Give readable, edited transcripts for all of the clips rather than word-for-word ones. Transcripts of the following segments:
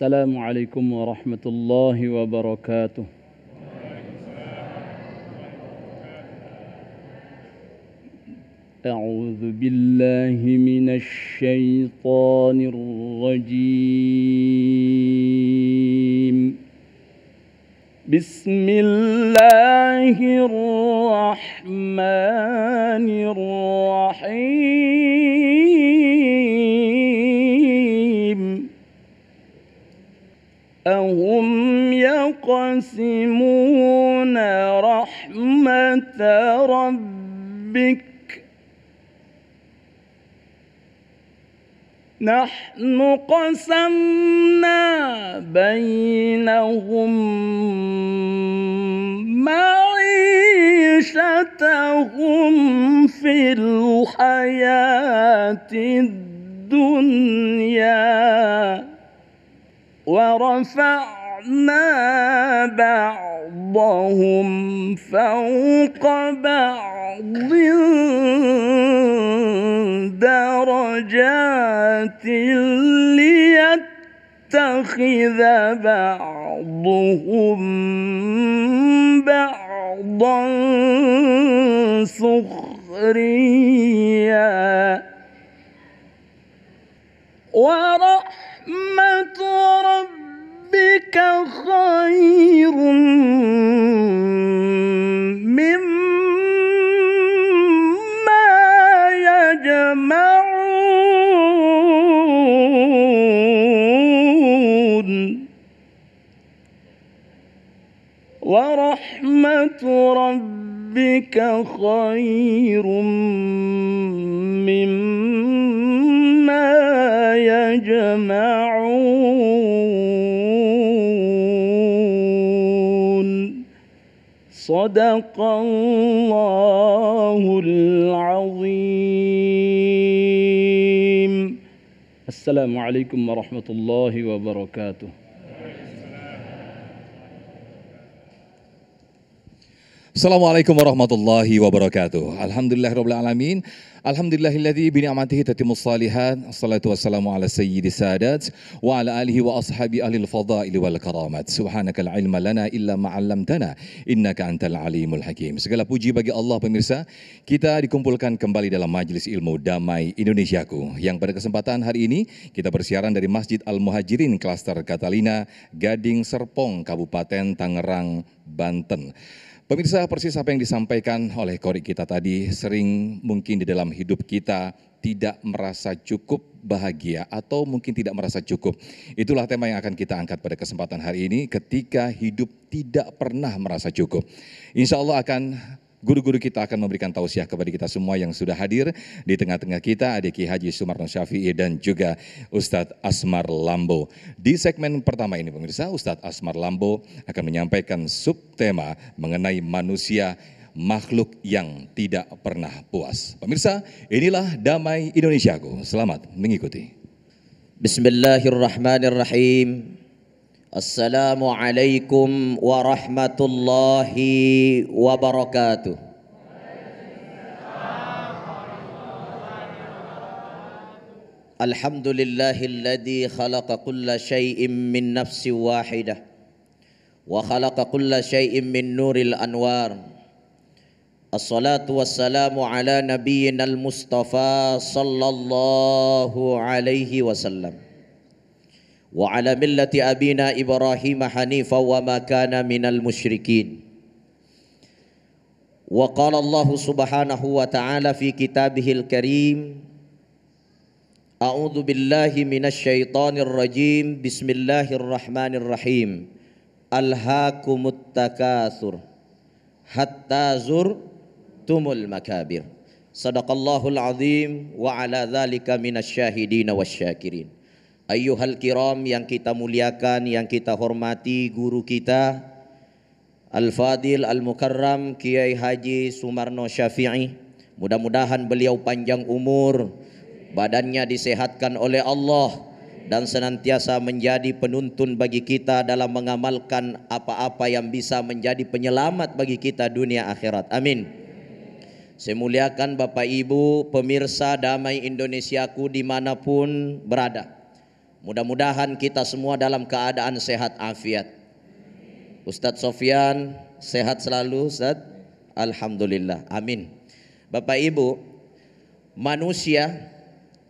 السلام عليكم ورحمة الله وبركاته. أعوذ بالله من الشيطان الرجيم. بسم الله الرحمن الرحيم. أهم يقسمون رحمة ربك نحن قسمنا بينهم معيشتهم في الحياة الدنيا ورفعنا بعضهم فوق بعض درجات ليتخذ بعضهم بعضا سخريا ورحمة ربك خير مما يجمعون ورحمة ربك خير مما يجمعون. صدق الله العظيم. السلام عليكم ورحمة الله وبركاته. Assalamualaikum warahmatullahi wabarakatuh. Alhamdulillahirabbil alamin. Alhamdulillahilladzi bi ni'matihi tatimmus shalihat. Assalatu wassalamu ala sayyidis sadat wa ala alihi wa ashabi ahlil fadaili wal karamat. Subhanakal ilma lana illa ma 'allamtana innaka antal alimul hakim. Segala puji bagi Allah pemirsa. Kita dikumpulkan kembali dalam Majelis Ilmu Damai Indonesiaku yang pada kesempatan hari ini kita bersiaran dari Masjid Al-Muhajirin Klaster Catalina, Gading Serpong, Kabupaten Tangerang, Banten. Pemirsa, persis apa yang disampaikan oleh qori kita tadi, sering mungkin di dalam hidup kita tidak merasa cukup bahagia atau mungkin tidak merasa cukup. Itulah tema yang akan kita angkat pada kesempatan hari ini, ketika hidup tidak pernah merasa cukup. Insya Allah guru-guru kita akan memberikan tausiah kepada kita semua yang sudah hadir di tengah-tengah kita, ada Ki Haji Sumarno Syafi'i dan juga Ustadz Asmar Lambo. Di segmen pertama ini pemirsa, Ustadz Asmar Lambo akan menyampaikan subtema mengenai manusia makhluk yang tidak pernah puas. Pemirsa, inilah Damai Indonesiaku. Selamat mengikuti. Bismillahirrahmanirrahim. Assalamualaikum warahmatullahi wabarakatuh. Alhamdulillahilladzi khalaqa kulla syai'in min nafsin wahidah wa khalaqa kulla syai'in min nuril anwar. Assalatu wassalamu ala nabiyyinal mustafa sallallahu alaihi wasallam wa ala millati abina Ibrahim hanifa wa ma kana minal musyrikin. Wa qala Allah subhanahu wa ta'ala fi kitabihil karim, a'udzu billahi minasy syaithanir rajim, bismillahirrahmanirrahim. Alhaakumut takatsur hatta zurtumul makabir. Sadaqallahul azim wa ala dzalika minasy syahidin wasyakirin. Ayyuhal kiram, yang kita muliakan, yang kita hormati, guru kita Al-Fadil Al-Mukarram Kiai Haji Sumarno Syafi'i, mudah-mudahan beliau panjang umur, badannya disehatkan oleh Allah, dan senantiasa menjadi penuntun bagi kita dalam mengamalkan apa-apa yang bisa menjadi penyelamat bagi kita dunia akhirat. Amin. Saya muliakan Bapak Ibu pemirsa Damai Indonesiaku dimanapun berada. Mudah-mudahan kita semua dalam keadaan sehat afiat. Ustadz Sofyan sehat selalu Ustadz? Alhamdulillah, amin. Bapak Ibu, manusia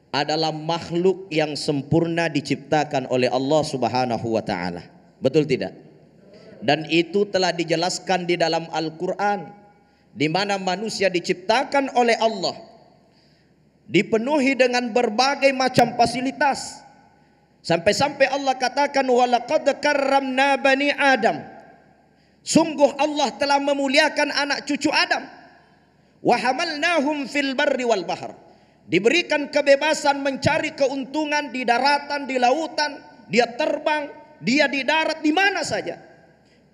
adalah makhluk yang sempurna diciptakan oleh Allah Subhanahu wa taala. Betul tidak? Dan itu telah dijelaskan di dalam Al-Qur'an, di mana manusia diciptakan oleh Allah dipenuhi dengan berbagai macam fasilitas. Sampai-sampai Allah katakan walaqad karramna bani Adam. Sungguh Allah telah memuliakan anak cucu Adam. Wa hamalnahum fil barri wal bahr. Diberikan kebebasan mencari keuntungan di daratan, di lautan, dia terbang, dia di darat, di mana saja.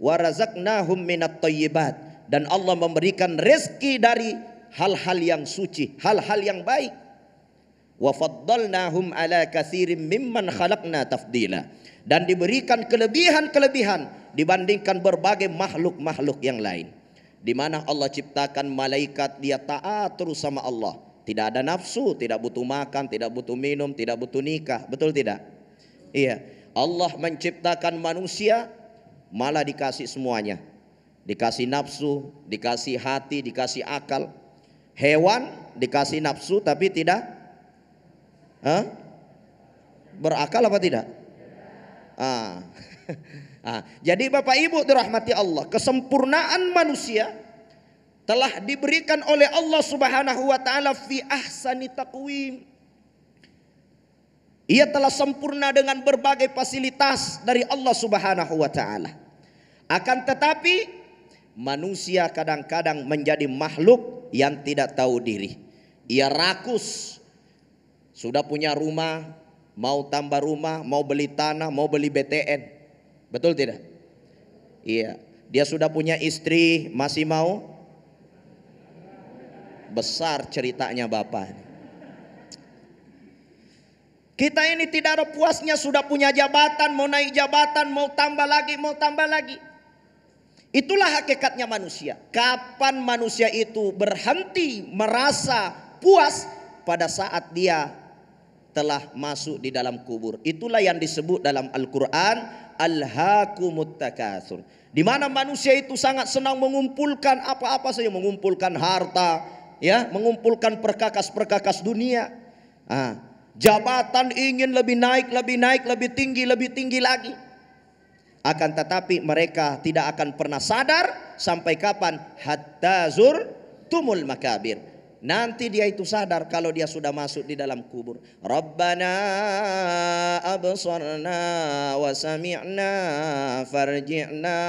Wa razaqnahum minat thayyibat, dan Allah memberikan rezeki dari hal-hal yang suci, hal-hal yang baik. Wa faddalnahum ala katsirin mimman khalaqna tafdila, dan diberikan kelebihan-kelebihan dibandingkan berbagai makhluk-makhluk yang lain. Di mana Allah ciptakan malaikat, dia taat terus sama Allah. Tidak ada nafsu, tidak butuh makan, tidak butuh minum, tidak butuh nikah. Betul tidak? Iya. Allah menciptakan manusia malah dikasih semuanya. Dikasih nafsu, dikasih hati, dikasih akal. Hewan dikasih nafsu tapi tidak berakal apa tidak? Jadi Bapak Ibu dirahmati Allah, kesempurnaan manusia telah diberikan oleh Allah Subhanahu wa taala fi ahsani taqwim. Ia telah sempurna dengan berbagai fasilitas dari Allah Subhanahu wa taala. Akan tetapi manusia kadang-kadang menjadi makhluk yang tidak tahu diri. Ia rakus. Sudah punya rumah, mau tambah rumah, mau beli tanah, mau beli BTN. Betul tidak? Iya. Dia sudah punya istri, masih mau. Besar ceritanya Bapak. Kita ini tidak ada puasnya, sudah punya jabatan, mau naik jabatan, mau tambah lagi, mau tambah lagi. Itulah hakikatnya manusia. Kapan manusia itu berhenti merasa puas? Pada saat dia telah masuk di dalam kubur. Itulah yang disebut dalam Al-Quran alhaakumut takatsur, di mana manusia itu sangat senang mengumpulkan apa-apa saja, mengumpulkan harta, ya, mengumpulkan perkakas-perkakas dunia. Jabatan ingin lebih naik, lebih tinggi lagi. Akan tetapi mereka tidak akan pernah sadar sampai kapan? Hatta zurtumul makabir. Nanti dia itu sadar kalau dia sudah masuk di dalam kubur. Rabbana absarna wa sami'na farji'na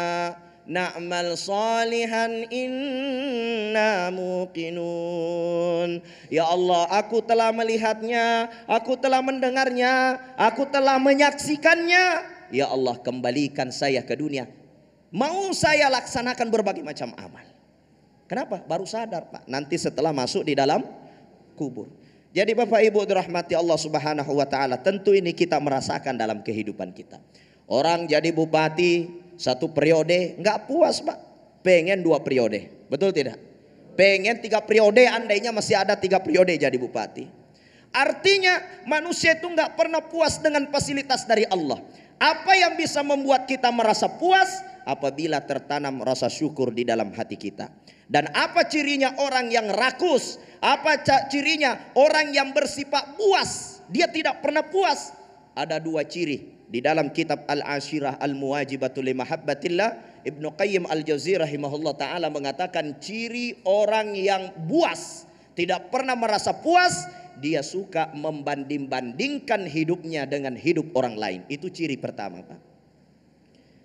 na'mal salihan inna muqinun. Ya Allah, aku telah melihatnya, aku telah mendengarnya, aku telah menyaksikannya. Ya Allah, kembalikan saya ke dunia. Mau saya laksanakan berbagai macam amal. Kenapa? Baru sadar Pak, nanti setelah masuk di dalam kubur. Jadi Bapak Ibu dirahmati Allah Subhanahu wa taala, tentu ini kita merasakan dalam kehidupan kita. Orang jadi bupati 1 periode nggak puas Pak, pengen 2 periode. Betul tidak? Pengen 3 periode, andainya masih ada 3 periode jadi bupati. Artinya manusia itu nggak pernah puas dengan fasilitas dari Allah. Apa yang bisa membuat kita merasa puas? Apabila tertanam rasa syukur di dalam hati kita. Dan apa cirinya orang yang rakus? Apa cirinya orang yang bersifat puas? Dia tidak pernah puas. Ada 2 ciri. Di dalam kitab Al-Ashirah Al-Muwajibatu li Mahabbatillah, Ibnu Qayyim Al-Jauziyah rahimahullah ta'ala mengatakan ciri orang yang buas, tidak pernah merasa puas, dia suka membanding-bandingkan hidupnya dengan hidup orang lain. Itu ciri pertama Pak.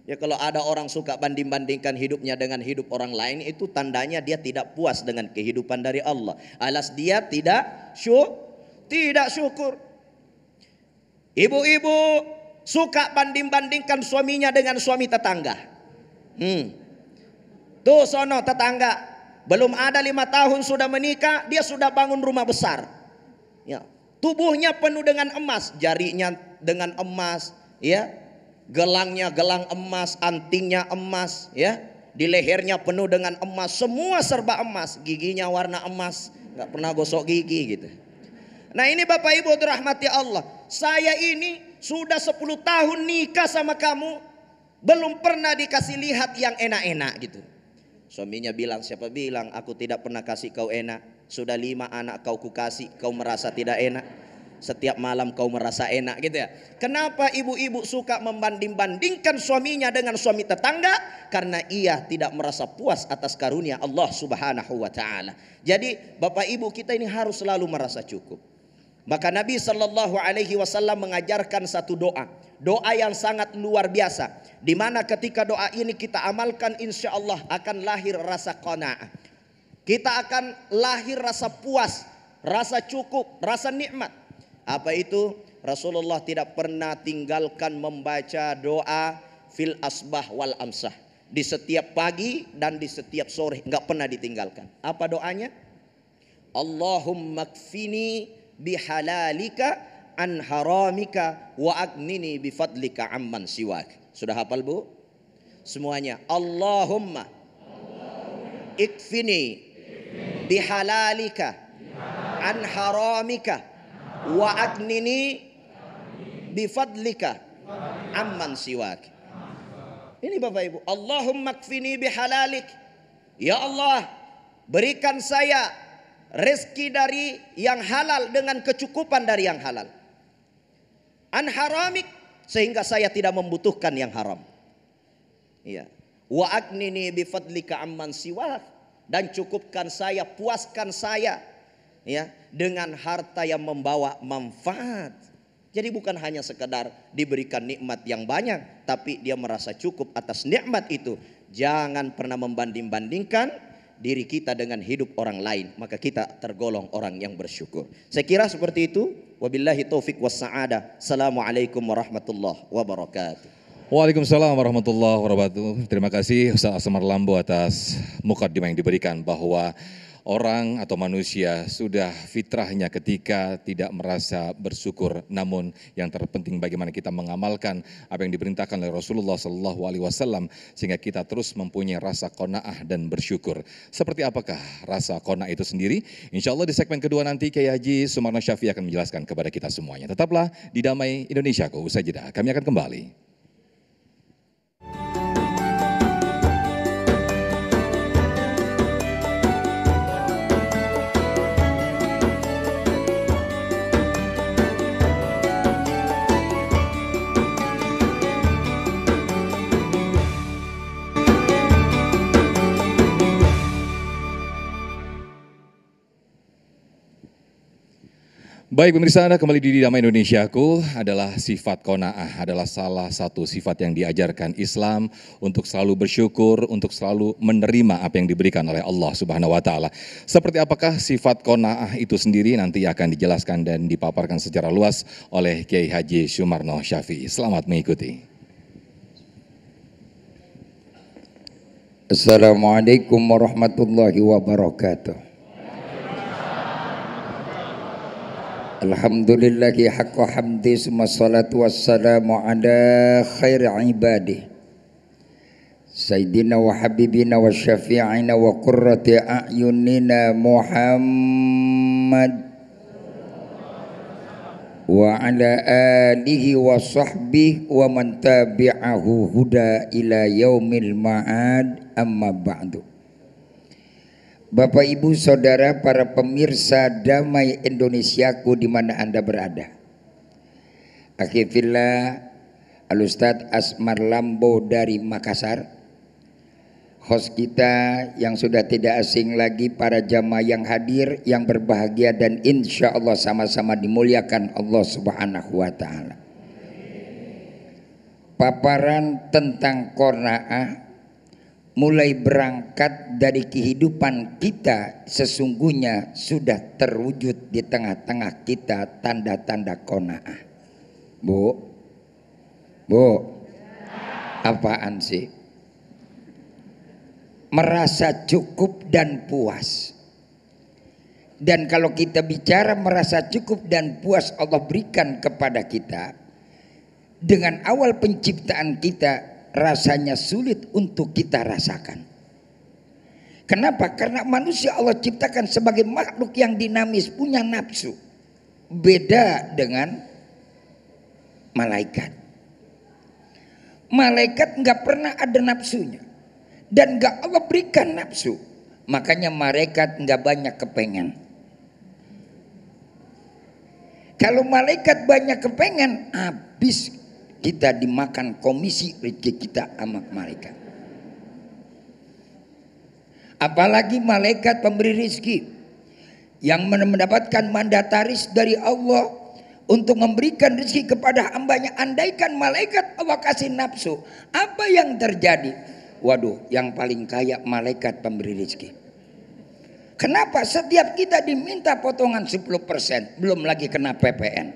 Ya, kalau ada orang suka banding-bandingkan hidupnya dengan hidup orang lain, itu tandanya dia tidak puas dengan kehidupan dari Allah. Alas dia tidak syukur. Ibu-ibu suka banding-bandingkan suaminya dengan suami tetangga. Tuh sono tetangga, belum ada 5 tahun sudah menikah, dia sudah bangun rumah besar. Ya, tubuhnya penuh dengan emas, jarinya dengan emas, ya. Gelangnya gelang emas, antingnya emas, ya. Di lehernya penuh dengan emas, semua serba emas, giginya warna emas, nggak pernah gosok gigi gitu. Nah ini Bapak Ibu dirahmati Allah, saya ini sudah 10 tahun nikah sama kamu, belum pernah dikasih lihat yang enak-enak gitu. Suaminya bilang, siapa bilang aku tidak pernah kasih kau enak? Sudah 5 anak kau kukasih, kau merasa tidak enak? Setiap malam kau merasa enak gitu ya. Kenapa ibu-ibu suka membanding-bandingkan suaminya dengan suami tetangga? Karena ia tidak merasa puas atas karunia Allah Subhanahu wa taala. Jadi Bapak Ibu, kita ini harus selalu merasa cukup. Maka Nabi Shallallahu Alaihi Wasallam mengajarkan satu doa, doa yang sangat luar biasa, di mana ketika doa ini kita amalkan, insya Allah akan lahir rasa qanaah. Kita akan lahir rasa puas, rasa cukup, rasa nikmat. Apa itu? Rasulullah tidak pernah tinggalkan membaca doa fil asbah wal amsah, di setiap pagi dan di setiap sore, nggak pernah ditinggalkan. Apa doanya? Allahumma kfini bihalalika an haramika wa agnini bifadlika amman siwak. Sudah hafal Bu? Semuanya. Allahumma ikfini bihalalika an haramika wa agnini bifadlika amman siwak. Ini Bapak Ibu. Allahumma kfini bihalalik. Ya Allah, berikan saya rezeki dari yang halal dengan kecukupan dari yang halal. An haramik, sehingga saya tidak membutuhkan yang haram. Iya. Wa agnini bifadlika amman siwak, dan cukupkan saya, puaskan saya ya dengan harta yang membawa manfaat. Jadi bukan hanya sekedar diberikan nikmat yang banyak, tapi dia merasa cukup atas nikmat itu. Jangan pernah membanding-bandingkan diri kita dengan hidup orang lain, maka kita tergolong orang yang bersyukur. Saya kira seperti itu. Wabillahi taufik wassa'adah. Assalamualaikum warahmatullahi wabarakatuh. Waalaikumsalam warahmatullahi wabarakatuh. Terima kasih Ustaz Asmar Lambo atas mukadimah yang diberikan, bahwa orang atau manusia sudah fitrahnya ketika tidak merasa bersyukur. Namun yang terpenting bagaimana kita mengamalkan apa yang diperintahkan oleh Rasulullah SAW, sehingga kita terus mempunyai rasa qanaah dan bersyukur. Seperti apakah rasa qanaah itu sendiri? Insya Allah di segmen kedua nanti Kiai Haji Sumarno Syafi'i akan menjelaskan kepada kita semuanya. Tetaplah di Damai Indonesiaku. Usai jeda kami akan kembali. Baik pemirsa, Anda kembali di Damai Indonesiaku. Adalah sifat qanaah, adalah salah satu sifat yang diajarkan Islam untuk selalu bersyukur, untuk selalu menerima apa yang diberikan oleh Allah Subhanahu wa taala. Seperti apakah sifat qanaah itu sendiri, nanti akan dijelaskan dan dipaparkan secara luas oleh Kiai Haji Sumarno Syafi'i. Selamat mengikuti. Assalamualaikum warahmatullahi wabarakatuh. Alhamdulillahi haqqa hamdi, summa salatu wassalamu ala khairi ibadih Sayyidina wa habibina wa syafi'ina wa qurrati a'yunina Muhammad wa ala alihi wa sahbihi wa man tabi'ahu huda ila yaumil ma'ad, amma ba'du. Bapak Ibu Saudara, para pemirsa Damai Indonesiaku di mana Anda berada. Akhirnya Al-Ustadz Asmar Lambo dari Makassar, host kita yang sudah tidak asing lagi, para jamaah yang hadir, yang berbahagia dan insya Allah sama-sama dimuliakan Allah Subhanahu wa ta'ala. Paparan tentang qanaah mulai berangkat dari kehidupan kita, sesungguhnya sudah terwujud di tengah-tengah kita tanda-tanda qanaah. Bu, apaan sih? Merasa cukup dan puas. Dan kalau kita bicara merasa cukup dan puas, Allah berikan kepada kita dengan awal penciptaan kita. Rasanya sulit untuk kita rasakan. Kenapa? Karena manusia Allah ciptakan sebagai makhluk yang dinamis, punya nafsu. Beda dengan malaikat. Malaikat nggak pernah ada nafsunya dan nggak Allah berikan nafsu, makanya malaikat nggak banyak kepengen. Kalau malaikat banyak kepengen, habis kita dimakan komisi rezeki kita sama malaikat. Apalagi malaikat pemberi rezeki yang mendapatkan mandataris dari Allah untuk memberikan rezeki kepada hambanya. Andaikan malaikat Allah kasih nafsu, apa yang terjadi? Waduh, yang paling kaya malaikat pemberi rezeki. Kenapa? Setiap kita diminta potongan 10%, belum lagi kena PPN.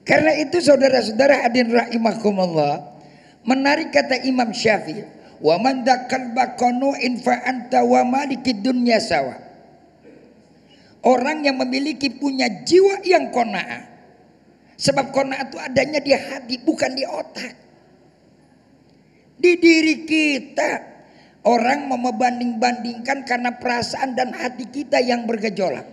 Karena itu saudara-saudara hadirin rahimakumullah, menarik kata Imam Syafi'i, wa man dakal bakonu infa anta wa malikid dunya sawa. Orang yang memiliki punya jiwa yang qanaah. Sebab qanaah itu adanya di hati, bukan di otak. Di diri kita. Orang mau membanding-bandingkan karena perasaan dan hati kita yang bergejolak.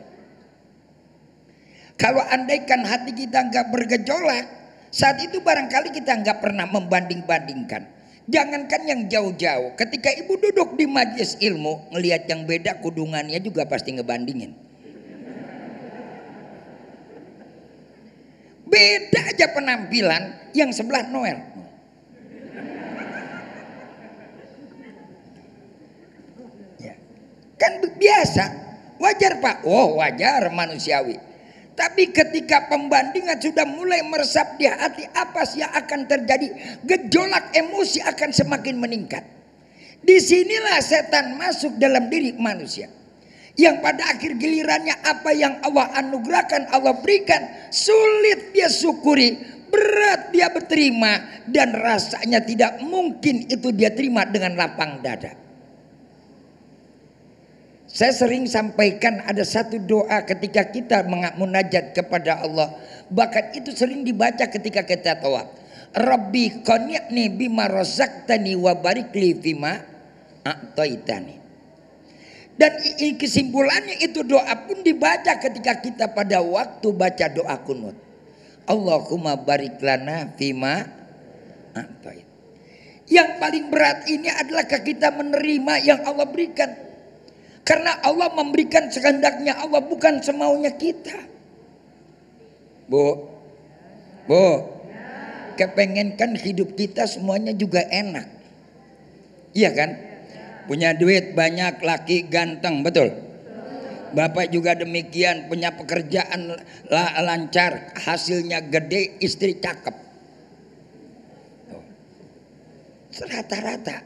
Kalau andaikan hati kita nggak bergejolak, saat itu barangkali kita nggak pernah membanding-bandingkan. Jangankan yang jauh-jauh, ketika ibu duduk di majelis ilmu, ngelihat yang beda kudungannya juga pasti ngebandingin. Beda aja penampilan, yang sebelah Noel. Ya. Kan biasa, wajar Pak. Oh wajar, manusiawi. Tapi ketika pembandingan sudah mulai meresap di hati, apa sih yang akan terjadi? Gejolak emosi akan semakin meningkat. Disinilah setan masuk dalam diri manusia. Yang pada akhir gilirannya apa yang Allah anugerahkan, Allah berikan, sulit dia syukuri, berat dia berterima, dan rasanya tidak mungkin itu dia terima dengan lapang dada. Saya sering sampaikan ada satu doa ketika kita munajat kepada Allah. Bahkan itu sering dibaca ketika kita tawaf. Rabbi qani'ni bima razaqtani wa barik li fima a'taitani. Dan kesimpulannya itu doa pun dibaca ketika kita pada waktu baca doa kunut. Allahumma barik lana fima a'tait. Yang paling berat ini adalah kita menerima yang Allah berikan. Karena Allah memberikan sekehendaknya Allah, bukan semaunya kita. Bu, kepengenkan hidup kita semuanya juga enak. Iya kan? Punya duit banyak, laki ganteng, betul? Bapak juga demikian, punya pekerjaan lancar, hasilnya gede, istri cakep. Rata-rata.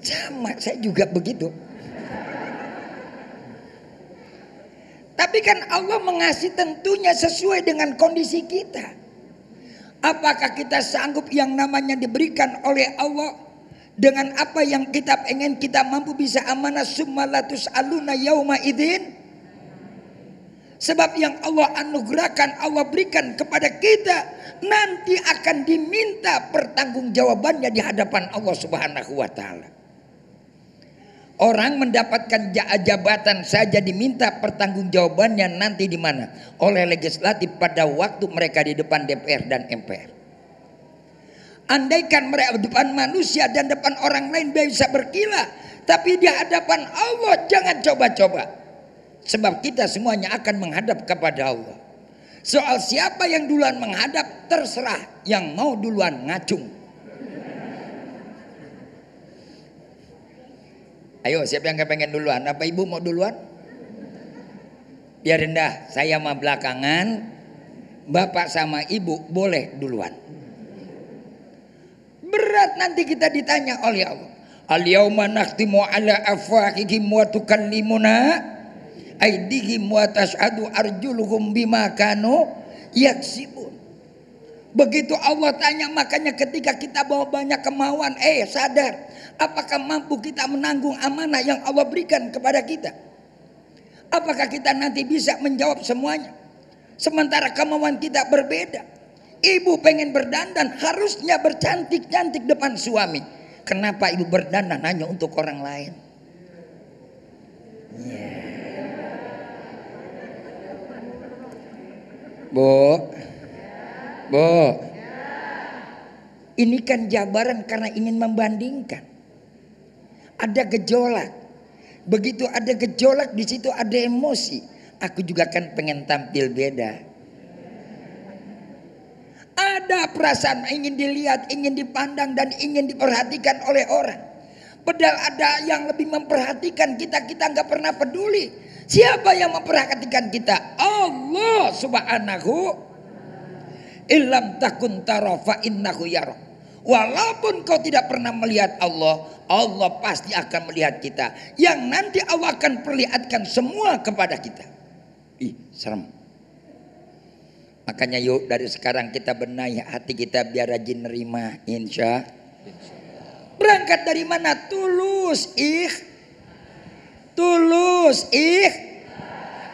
Sama, saya juga begitu. Tapi kan Allah mengasih tentunya sesuai dengan kondisi kita. Apakah kita sanggup yang namanya diberikan oleh Allah dengan apa yang kita pengen, kita mampu bisa amanah summa latus aluna yauma idzin? Sebab yang Allah anugerahkan, Allah berikan kepada kita, nanti akan diminta pertanggungjawabannya di hadapan Allah Subhanahu wa taala. Orang mendapatkan jabatan saja diminta pertanggungjawabannya nanti di mana? Oleh legislatif pada waktu mereka di depan DPR dan MPR. Andaikan mereka di depan manusia dan depan orang lain bisa berkilah, tapi di hadapan Allah jangan coba-coba. Sebab kita semuanya akan menghadap kepada Allah. Soal siapa yang duluan menghadap terserah, yang mau duluan ngacung. Ayo, siapa yang kepengen duluan? Apa ibu mau duluan? Biar rendah, saya mah belakangan. Bapak sama ibu boleh duluan. Berat nanti kita ditanya oleh Allah. Al-yauma nakhtimu ala afwahihim wa tukallimuna aydihim wa tashhadu arjuluhum bima kanu yaksibun. Begitu Allah tanya, makanya ketika kita bawa banyak kemauan, sadar, apakah mampu kita menanggung amanah yang Allah berikan kepada kita? Apakah kita nanti bisa menjawab semuanya? Sementara kemauan kita berbeda. Ibu pengen berdandan, harusnya bercantik-cantik depan suami. Kenapa ibu berdandan hanya untuk orang lain? Bu, Bu, ini kan jabaran karena ingin membandingkan. Ada gejolak. Begitu ada gejolak, di situ ada emosi. Aku juga kan pengen tampil beda. Ada perasaan ingin dilihat, ingin dipandang, dan ingin diperhatikan oleh orang. Padahal ada yang lebih memperhatikan kita, kita nggak pernah peduli. Siapa yang memperhatikan kita? Allah subhanahu. Illam takun tara fa innahu yara. Walaupun kau tidak pernah melihat Allah, Allah pasti akan melihat kita. Yang nanti Allah akan perlihatkan semua kepada kita. Ih, serem. Makanya yuk dari sekarang kita benahi hati kita biar rajin nerima, insya. Berangkat dari mana? Tulus, tulus,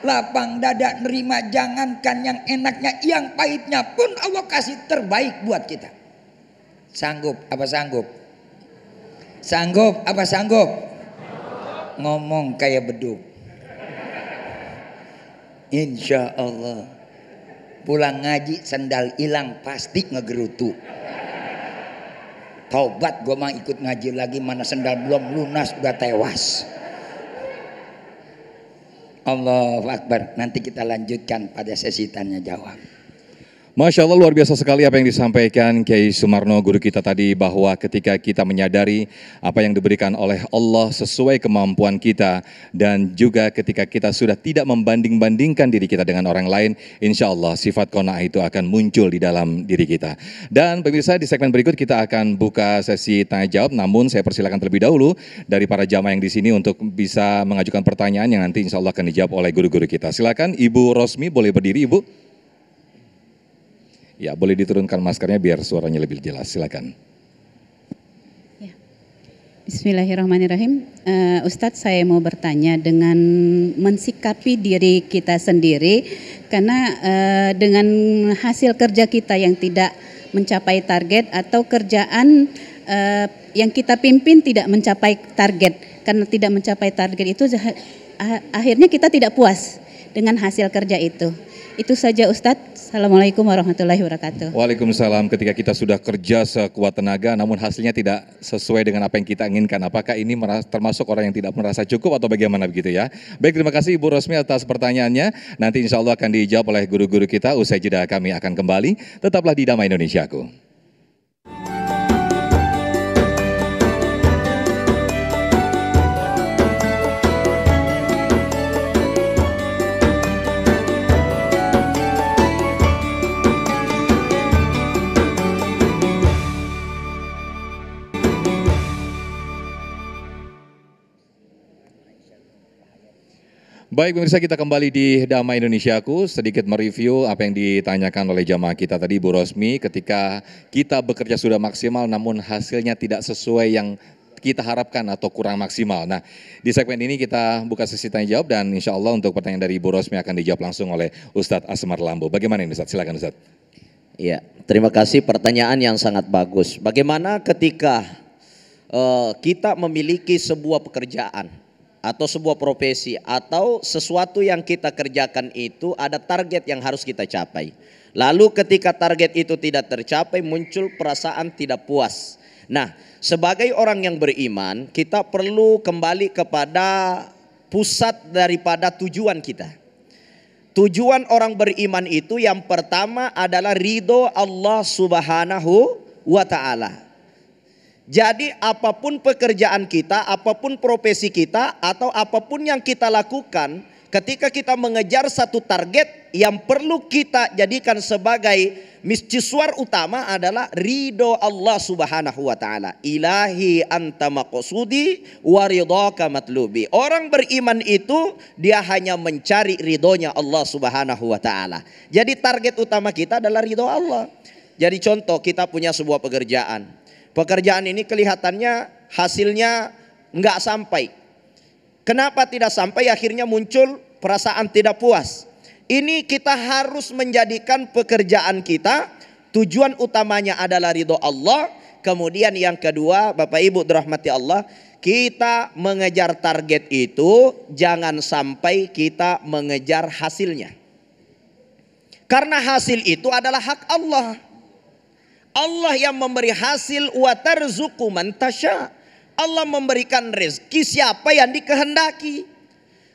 lapang dada nerima. Jangankan yang enaknya, yang pahitnya pun Allah kasih terbaik buat kita. Sanggup apa sanggup? Sanggup apa sanggup? Ngomong kayak beduk. Insya Allah. Pulang ngaji sendal hilang pasti ngegerutu. Taubat gue mah ikut ngaji lagi, mana sendal belum lunas udah tewas. Allahu Akbar. Nanti kita lanjutkan pada sesi tanya jawab. Masya Allah, luar biasa sekali apa yang disampaikan Kiai Sumarno guru kita tadi, bahwa ketika kita menyadari apa yang diberikan oleh Allah sesuai kemampuan kita, dan juga ketika kita sudah tidak membanding-bandingkan diri kita dengan orang lain, insya Allah sifat qanaah itu akan muncul di dalam diri kita. Dan pemirsa, di segmen berikut kita akan buka sesi tanya jawab, namun saya persilakan terlebih dahulu dari para jamaah yang di sini untuk bisa mengajukan pertanyaan yang nanti insya Allah akan dijawab oleh guru-guru kita. Silakan Ibu Rosmi, boleh berdiri Ibu? Ya, boleh diturunkan maskernya biar suaranya lebih jelas. Silakan. Ya. Bismillahirrahmanirrahim. Ustadz, saya mau bertanya dengan mensikapi diri kita sendiri, karena dengan hasil kerja kita yang tidak mencapai target, atau kerjaan yang kita pimpin tidak mencapai target. Karena tidak mencapai target itu akhirnya kita tidak puas dengan hasil kerja itu. Itu saja Ustadz. Assalamualaikum warahmatullahi wabarakatuh. Waalaikumsalam. Ketika kita sudah kerja sekuat tenaga namun hasilnya tidak sesuai dengan apa yang kita inginkan, apakah ini termasuk orang yang tidak merasa cukup atau bagaimana begitu ya? Baik, terima kasih Ibu Rosmi atas pertanyaannya. Nanti insya Allah akan dijawab oleh guru-guru kita. Usai jeda kami akan kembali. Tetaplah di Damai Indonesiaku. Baik pemirsa, kita kembali di Damai Indonesiaku, sedikit mereview apa yang ditanyakan oleh jamaah kita tadi Bu Rosmi. Ketika kita bekerja sudah maksimal namun hasilnya tidak sesuai yang kita harapkan atau kurang maksimal. Nah, di segmen ini kita buka sesi tanya jawab, dan insya Allah untuk pertanyaan dari Bu Rosmi akan dijawab langsung oleh Ustadz Asmar Lambo. Bagaimana ini Ustadz? Silakan Ustadz. Iya, terima kasih, pertanyaan yang sangat bagus. Bagaimana ketika kita memiliki sebuah pekerjaan atau sebuah profesi atau sesuatu yang kita kerjakan itu ada target yang harus kita capai. Lalu ketika target itu tidak tercapai muncul perasaan tidak puas. Nah, sebagai orang yang beriman kita perlu kembali kepada pusat daripada tujuan kita. Tujuan orang beriman itu yang pertama adalah ridho Allah Subhanahu wa ta'ala. Jadi apapun pekerjaan kita, apapun profesi kita, atau apapun yang kita lakukan, ketika kita mengejar satu target, yang perlu kita jadikan sebagai mistiswar utama adalah ridho Allah Subhanahu wa ta'ala. Ilahi anta maqsudi wa ridhaka matlubi. Orang beriman itu dia hanya mencari ridhonya Allah Subhanahu wa ta'ala. Jadi target utama kita adalah ridho Allah. Jadi contoh, kita punya sebuah pekerjaan. Pekerjaan ini kelihatannya hasilnya nggak sampai. Kenapa tidak sampai? Akhirnya muncul perasaan tidak puas. Ini kita harus menjadikan pekerjaan kita tujuan utamanya adalah ridho Allah. Kemudian yang kedua, Bapak Ibu dirahmati Allah, kita mengejar target itu jangan sampai kita mengejar hasilnya. Karena hasil itu adalah hak Allah. Allah yang memberi hasil, wa tarzuqu man tasya. Allah memberikan rezeki siapa yang dikehendaki.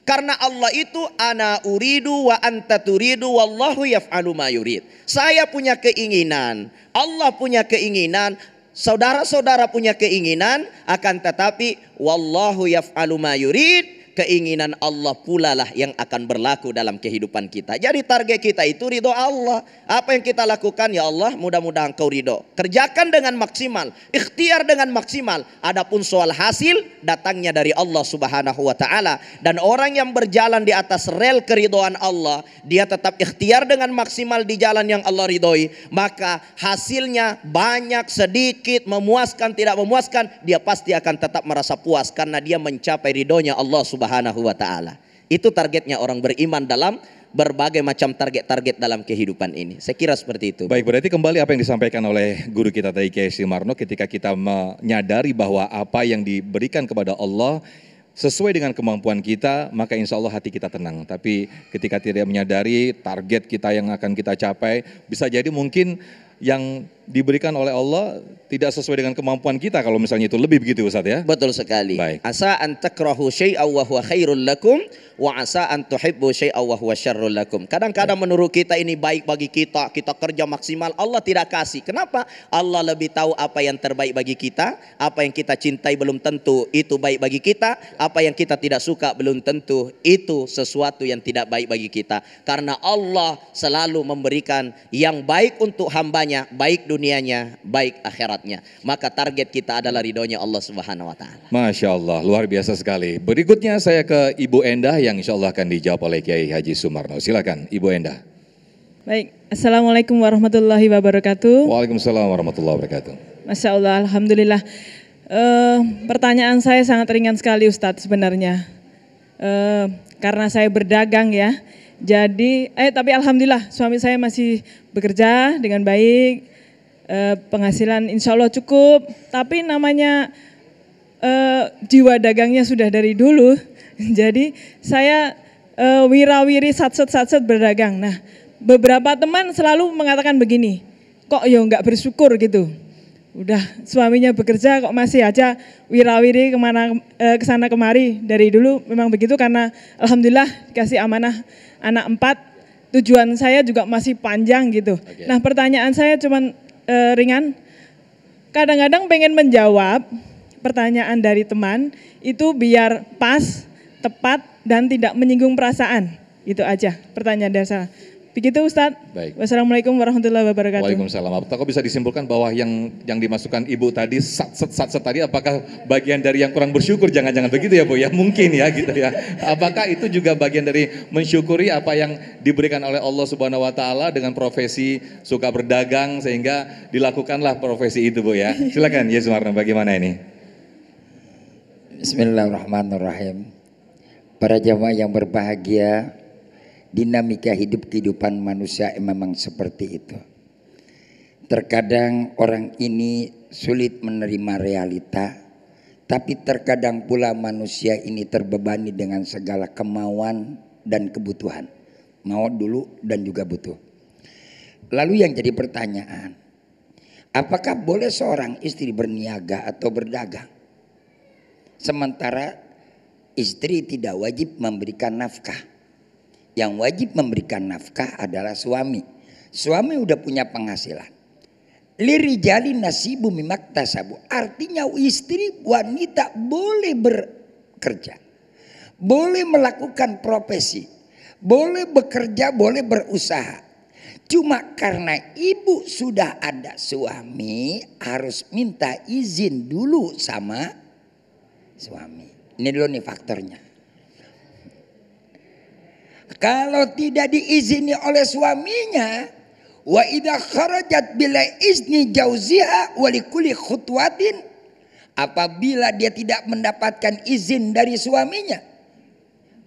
Karena Allah itu ana uridu wa anta turidu wallahu yaf'alu ma yurid. Saya punya keinginan, Allah punya keinginan, saudara-saudara punya keinginan, akan tetapi wallahu yaf'alu ma yurid. Keinginan Allah pula lah yang akan berlaku dalam kehidupan kita. Jadi target kita itu ridho Allah. Apa yang kita lakukan, ya Allah mudah-mudahan Kau ridho. Kerjakan dengan maksimal, ikhtiar dengan maksimal. Adapun soal hasil datangnya dari Allah Subhanahu wa taala. Dan orang yang berjalan di atas rel keridhoan Allah, dia tetap ikhtiar dengan maksimal di jalan yang Allah ridhoi, maka hasilnya banyak sedikit, memuaskan tidak memuaskan, dia pasti akan tetap merasa puas karena dia mencapai ridhonya Allah Subhanahu wa taala. Itu targetnya orang beriman dalam berbagai macam target-target dalam kehidupan ini. Saya kira seperti itu. Baik, berarti kembali apa yang disampaikan oleh guru kita tadi Kiai Sumarno, ketika kita menyadari bahwa apa yang diberikan kepada Allah sesuai dengan kemampuan kita, maka insya Allah hati kita tenang. Tapi ketika tidak menyadari target kita yang akan kita capai, bisa jadi mungkin yang diberikan oleh Allah tidak sesuai dengan kemampuan kita, kalau misalnya itu lebih, begitu Ustaz ya? Betul sekali. Baik. Asa an takrahu syai'aw wa huwa khairul lakum wa asa an tuhibbu syai'aw wa huwa syarrul lakum. Kadang-kadang menurut kita ini baik bagi kita, kita kerja maksimal, Allah tidak kasih. Kenapa? Allah lebih tahu apa yang terbaik bagi kita, apa yang kita cintai belum tentu itu baik bagi kita, apa yang kita tidak suka belum tentu itu sesuatu yang tidak baik bagi kita. Karena Allah selalu memberikan yang baik untuk hambanya, baik dunianya, baik akhiratnya. Maka target kita adalah ridhonya Allah Subhanahu wa taala. Masya Allah, luar biasa sekali. Berikutnya saya ke Ibu Endah yang insya Allah akan dijawab oleh Kiai Haji Sumarno. Silakan Ibu Endah. Baik, Assalamualaikum warahmatullahi wabarakatuh. Waalaikumsalam warahmatullahi wabarakatuh. Masya Allah, Alhamdulillah. Pertanyaan saya sangat ringan sekali Ustadz sebenarnya. Karena saya berdagang ya. Jadi, tapi Alhamdulillah suami saya masih bekerja dengan baik. Penghasilan insya Allah cukup, tapi namanya jiwa dagangnya sudah dari dulu. Jadi saya wirawiri satset berdagang. Nah, beberapa teman selalu mengatakan begini, kok ya nggak bersyukur gitu. Udah suaminya bekerja kok masih aja wirawiri kesana kemari. Dari dulu memang begitu, karena Alhamdulillah dikasih amanah anak 4. Tujuan saya juga masih panjang gitu. Okay. Nah, pertanyaan saya cuman ringan. Kadang-kadang pengen menjawab pertanyaan dari teman itu biar pas, tepat, dan tidak menyinggung perasaan. Itu aja pertanyaan dari saya. Begitu Ustadz. Baik. Wassalamualaikum warahmatullahi wabarakatuh. Waalaikumsalam. Apakah bisa disimpulkan bahwa yang dimasukkan Ibu tadi satset tadi, apakah bagian dari yang kurang bersyukur? Jangan-jangan begitu ya Bu ya? Mungkin ya gitu ya. Apakah itu juga bagian dari mensyukuri apa yang diberikan oleh Allah Subhanahu wa taala dengan profesi suka berdagang sehingga dilakukanlah profesi itu Bu ya? Silakan ya Sumarno, bagaimana ini? Bismillahirrahmanirrahim. Para jamaah yang berbahagia, dinamika kehidupan manusia memang seperti itu. Terkadang orang ini sulit menerima realita, tapi terkadang pula manusia ini terbebani dengan segala kemauan dan kebutuhan. Mau dulu dan juga butuh. Lalu yang jadi pertanyaan, apakah boleh seorang istri berniaga atau berdagang? Sementara istri tidak wajib memberikan nafkah. Yang wajib memberikan nafkah adalah suami. Suami udah punya penghasilan. Lirijali nasibu mimaktasabu. Artinya istri wanita boleh bekerja. Boleh melakukan profesi. Boleh bekerja, boleh berusaha. Cuma karena ibu sudah ada suami, harus minta izin dulu sama suami. Ini dulu nih faktornya. Kalau tidak diizini oleh suaminya, wa idza kharajat bila izni jauziha wa likulli khutwatin, apabila dia tidak mendapatkan izin dari suaminya,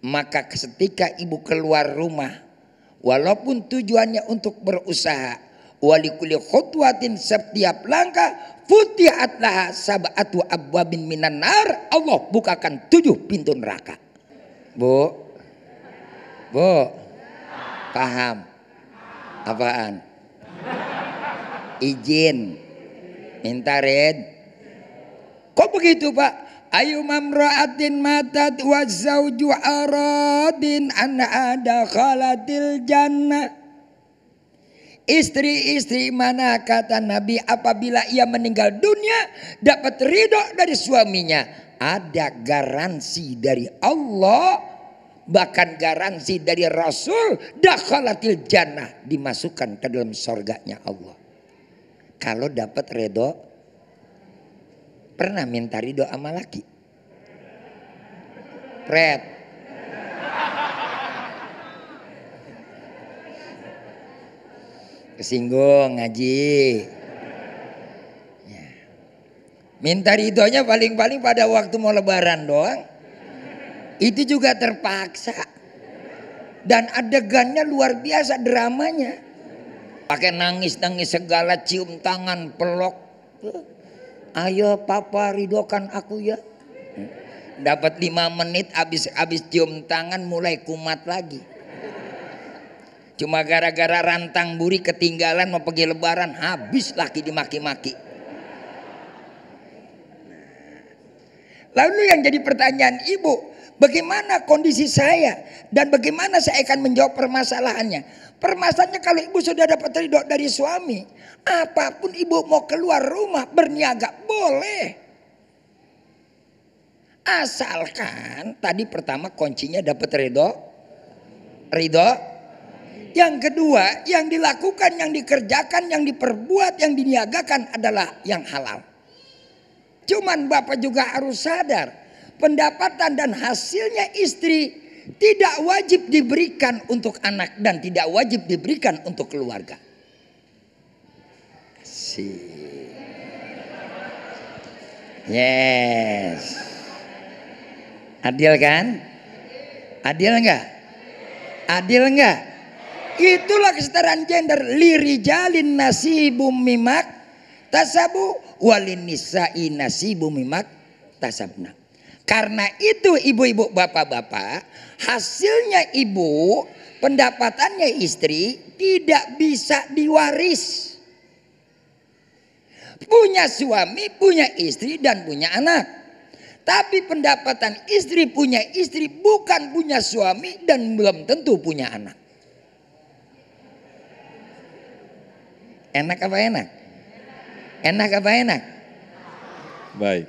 maka ketika ibu keluar rumah walaupun tujuannya untuk berusaha, wa likulli khutwatin, setiap langkah futihat laha sab'atu abwabin minan nar, Allah bukakan 7 pintu neraka. Bu, paham? Apaan? Izin. Minta red. Kok begitu Pak? Ayu mamra'atin matat wa zawju aradin an ada khalatil jannah. Istri-istri mana kata Nabi apabila ia meninggal dunia dapat ridho dari suaminya, ada garansi dari Allah, bahkan garansi dari Rasul, dakhalatil jannah, dimasukkan ke dalam surganya Allah. Kalau dapat ridho, pernah minta ridho sama laki? Pret. Kesinggung ngaji. Ya. Minta ridhonya paling-paling pada waktu mau lebaran doang. Itu juga terpaksa. Dan adegannya luar biasa dramanya. Pakai nangis-nangis segala, cium tangan, peluk. Ayo papa ridhokan aku ya. Dapat 5 menit habis cium tangan mulai kumat lagi. Cuma gara-gara rantang buri ketinggalan mau pergi lebaran, habis lagi dimaki-maki. Lalu yang jadi pertanyaan ibu, bagaimana kondisi saya dan bagaimana saya akan menjawab permasalahannya? Permasalahannya kalau ibu sudah dapat ridho dari suami, apapun ibu mau keluar rumah berniaga boleh. Asalkan tadi pertama kuncinya dapat ridho. Yang kedua, yang dilakukan, yang dikerjakan, yang diperbuat, yang diniagakan adalah yang halal. Cuman Bapak juga harus sadar, pendapatan dan hasilnya istri tidak wajib diberikan untuk anak dan tidak wajib diberikan untuk keluarga. Yes. Adil kan? Adil enggak? Adil enggak? Itulah kesetaraan gender. Lirijalin nasibum mimak tasabu walin nisa'i nasibum mimak tasabna. Karena itu ibu-ibu bapak-bapak, hasilnya ibu, pendapatannya istri tidak bisa diwaris. Punya suami, punya istri dan punya anak. Tapi pendapatan istri punya istri bukan punya suami dan belum tentu punya anak. Enak apa enak? Enak apa enak? Baik.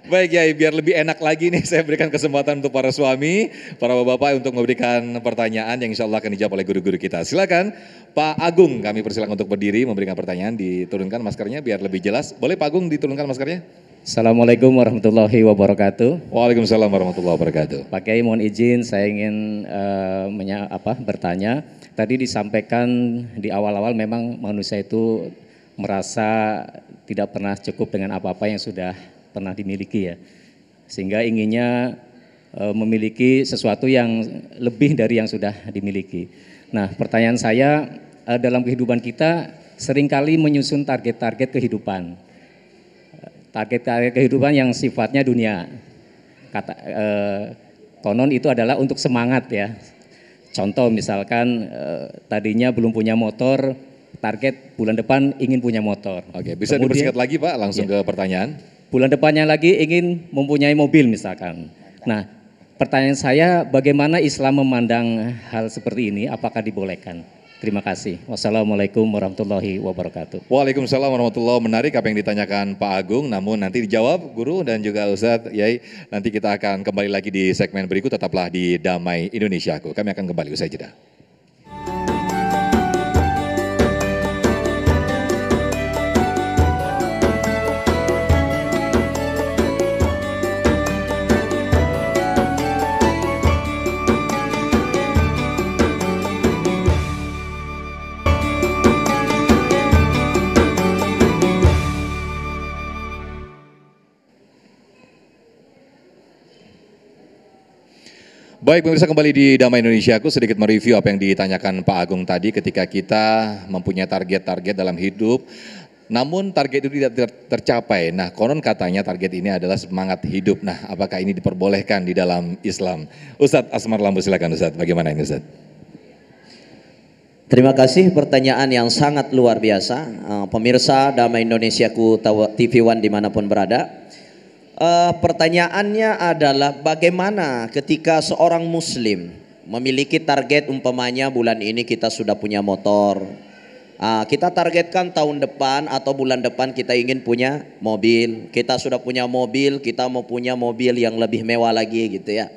Baik ya, biar lebih enak lagi nih saya berikan kesempatan untuk para suami, para bapak-bapak untuk memberikan pertanyaan yang insya Allah akan dijawab oleh guru-guru kita. Silakan Pak Agung, kami persilakan untuk berdiri memberikan pertanyaan, diturunkan maskernya biar lebih jelas. Boleh Pak Agung diturunkan maskernya? Assalamualaikum warahmatullahi wabarakatuh. Waalaikumsalam warahmatullahi wabarakatuh. Pak Kiai mohon izin saya ingin bertanya. Tadi disampaikan di awal-awal memang manusia itu merasa tidak pernah cukup dengan apa-apa yang sudah pernah dimiliki ya. Sehingga inginnya memiliki sesuatu yang lebih dari yang sudah dimiliki. Nah, pertanyaan saya dalam kehidupan kita seringkali menyusun target-target kehidupan. Target-target kehidupan yang sifatnya dunia. Konon itu adalah untuk semangat ya. Contoh misalkan tadinya belum punya motor, target bulan depan ingin punya motor. Oke, bisa dipersingkat lagi Pak, langsung ke pertanyaan. Bulan depannya lagi ingin mempunyai mobil misalkan. Nah, pertanyaan saya bagaimana Islam memandang hal seperti ini, apakah dibolehkan? Terima kasih. Wassalamualaikum warahmatullahi wabarakatuh. Waalaikumsalam warahmatullahi wabarakatuh. Menarik apa yang ditanyakan Pak Agung, namun nanti dijawab Guru dan juga Ustadz Yai. Nanti kita akan kembali lagi di segmen berikut, tetaplah di Damai Indonesiaku. Kami akan kembali usai jeda. Baik pemirsa, kembali di Damai Indonesia, aku sedikit mereview apa yang ditanyakan Pak Agung tadi ketika kita mempunyai target-target dalam hidup. Namun target itu tidak tercapai. Nah, konon katanya target ini adalah semangat hidup. Nah, apakah ini diperbolehkan di dalam Islam? Ustadz Asmar Lambu, silakan Ustadz. Bagaimana ini Ustadz? Terima kasih, pertanyaan yang sangat luar biasa. Pemirsa Damai Indonesiaku TV One dimanapun berada. Pertanyaannya adalah bagaimana ketika seorang muslim memiliki target, umpamanya bulan ini kita sudah punya motor. Kita targetkan tahun depan atau bulan depan kita ingin punya mobil. Kita sudah punya mobil, kita mau punya mobil yang lebih mewah lagi gitu ya.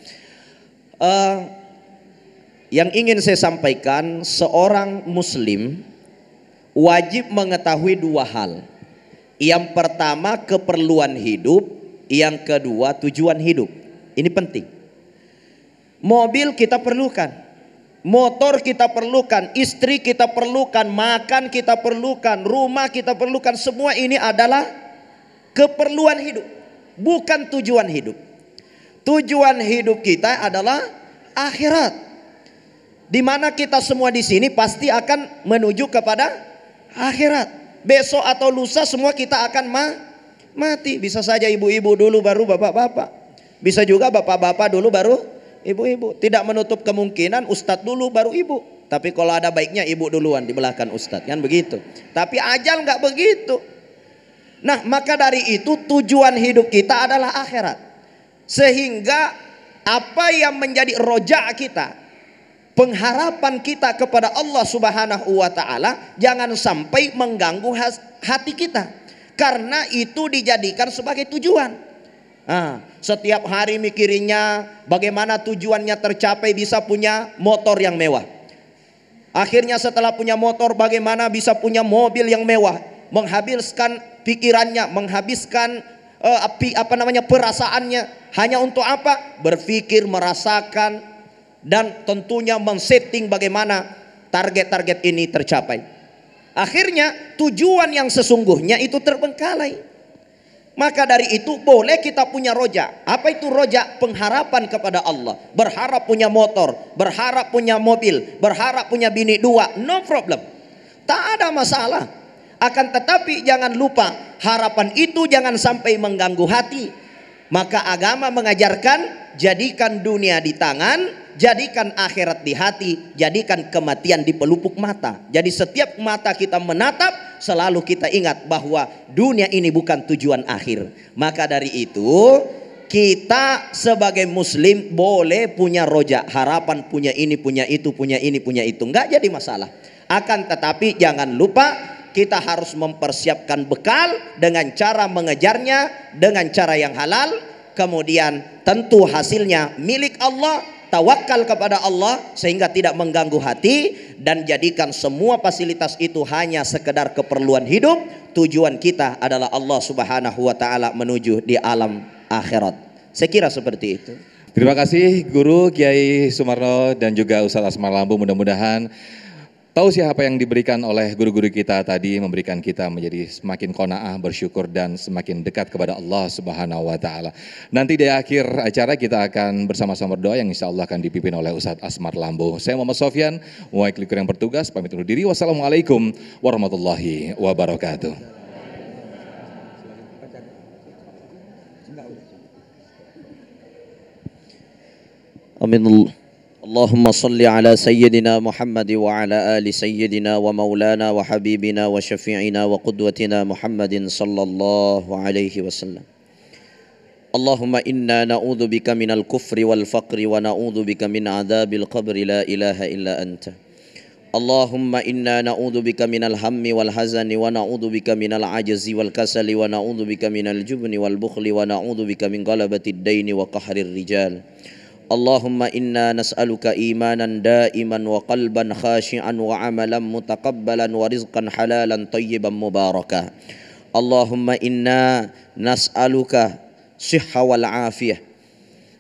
Yang ingin saya sampaikan, seorang muslim wajib mengetahui dua hal. Yang pertama keperluan hidup, yang kedua tujuan hidup. Ini penting. Mobil kita perlukan, motor kita perlukan, istri kita perlukan, makan kita perlukan, rumah kita perlukan. Semua ini adalah keperluan hidup, bukan tujuan hidup. Tujuan hidup kita adalah akhirat, di mana kita semua di sini pasti akan menuju kepada akhirat. Besok atau lusa semua kita akan mati. Bisa saja ibu-ibu dulu baru bapak-bapak, bisa juga bapak-bapak dulu baru ibu-ibu. Tidak menutup kemungkinan ustadz dulu baru ibu. Tapi kalau ada baiknya ibu duluan di belakang ustadz, kan begitu. Tapi ajal nggak begitu. Nah, maka dari itu tujuan hidup kita adalah akhirat. Sehingga apa yang menjadi rojak kita, pengharapan kita kepada Allah Subhanahu wa taala, jangan sampai mengganggu hati kita, karena itu dijadikan sebagai tujuan. Setiap hari mikirinnya bagaimana tujuannya tercapai, bisa punya motor yang mewah. Akhirnya setelah punya motor bagaimana bisa punya mobil yang mewah, menghabiskan pikirannya, menghabiskan perasaannya hanya untuk apa? Berpikir, merasakan, dan tentunya men-setting bagaimana target-target ini tercapai. Akhirnya tujuan yang sesungguhnya itu terbengkalai. Maka dari itu boleh kita punya roja. Apa itu roja? Pengharapan kepada Allah. Berharap punya motor, berharap punya mobil, berharap punya bini dua, no problem, tak ada masalah. Akan tetapi jangan lupa, harapan itu jangan sampai mengganggu hati. Maka agama mengajarkan, jadikan dunia di tangan, jadikan akhirat di hati, jadikan kematian di pelupuk mata. Jadi setiap mata kita menatap, selalu kita ingat bahwa dunia ini bukan tujuan akhir. Maka dari itu kita sebagai muslim boleh punya roja, harapan punya ini, punya itu, punya ini, punya itu, enggak jadi masalah. Akan tetapi jangan lupa kita harus mempersiapkan bekal dengan cara mengejarnya dengan cara yang halal. Kemudian tentu hasilnya milik Allah, tawakal kepada Allah sehingga tidak mengganggu hati, dan jadikan semua fasilitas itu hanya sekedar keperluan hidup. Tujuan kita adalah Allah Subhanahu wa taala menuju di alam akhirat. Saya kira seperti itu. Terima kasih Guru Kiai Sumarno dan juga Ustadz Asmar Lambu. Mudah-mudahan tausiah apa yang diberikan oleh guru-guru kita tadi memberikan kita menjadi semakin qanaah, bersyukur, dan semakin dekat kepada Allah Subhanahu wa taala. Nanti di akhir acara kita akan bersama-sama berdoa yang insya Allah akan dipimpin oleh Ustadz Asmar Lambu. Saya Muhammad Sofyan, wakil yang bertugas, pamit undur diri. Wassalamualaikum warahmatullahi wabarakatuh. Amin. Allahumma salli ala sayyidina Muhammad wa ala ali sayyidina wa maulana wa habibina wa syafi'ina wa qudwatina Muhammadin sallallahu alaihi wasallam. Allahumma inna na'udhu bika minal kufri wal faqri wa na'udhu bika min adzabil qabri la ilaha illa anta. Allahumma inna na'udhu bika minal hammi wal hazani wa na'udhu bika minal ajzi wal kasali wa na'udhu bika minal jubni wal bukhli wa na'udhu bika min galabatid daini wa qahrir rijal. Allahumma inna nas'aluka imanan daiman wa qalban khashi'an wa amalan mutakabbalan wa rizqan halalan tayyiban mubarakah. Allahumma inna nas'aluka sihha wal afiyah.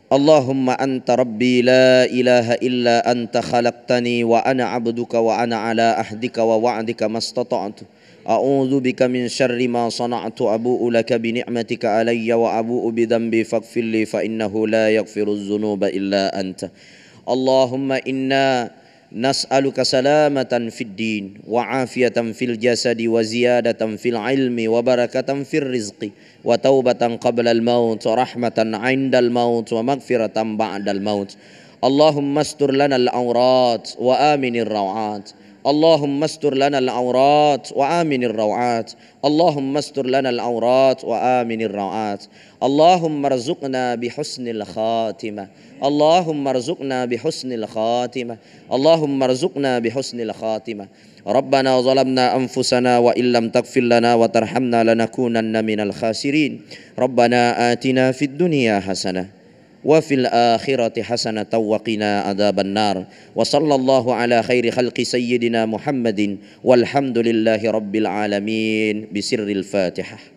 Allahumma anta rabbi la ilaha illa anta khalaqtani wa ana abduka wa ana ala ahdika wa wa'dika mastata'tu. A'udzu bika min syarri ma sana'tu, abu'u laka bi ni'matika alayya wa abu'u bi dhanbi faghfir li fa innahu la yaghfiru dzunuba illa anta. Allahumma inna nas'aluka salamatan fid din wa afiyatan fil jasadi wa ziyadatan fil ilmi wa barakatan fil rizqi wa taubatan qabla al maut wa rahmatan 'inda al maut wa maghfiratan ba'da al maut. Allahumma astur lana al awrat wa aminir rawat. اللهم استر لنا العورات وآمن الروعات اللهم استر لنا العورات وآمن الروعات اللهم ارزقنا بحسن الخاتمة اللهم ارزقنا بحسن الخاتمة اللهم ارزقنا بحسن الخاتمة ربنا ظلمنا أنفسنا وإن لم تغفر لنا وترحمنا لنكونن من الخاسرين ربنا آتنا في الدنيا حسنة وفي الآخرة حسنة وقنا عذاب النار وصلى الله على خير خلق سيدنا محمد والحمد لله رب العالمين بسر الفاتحة.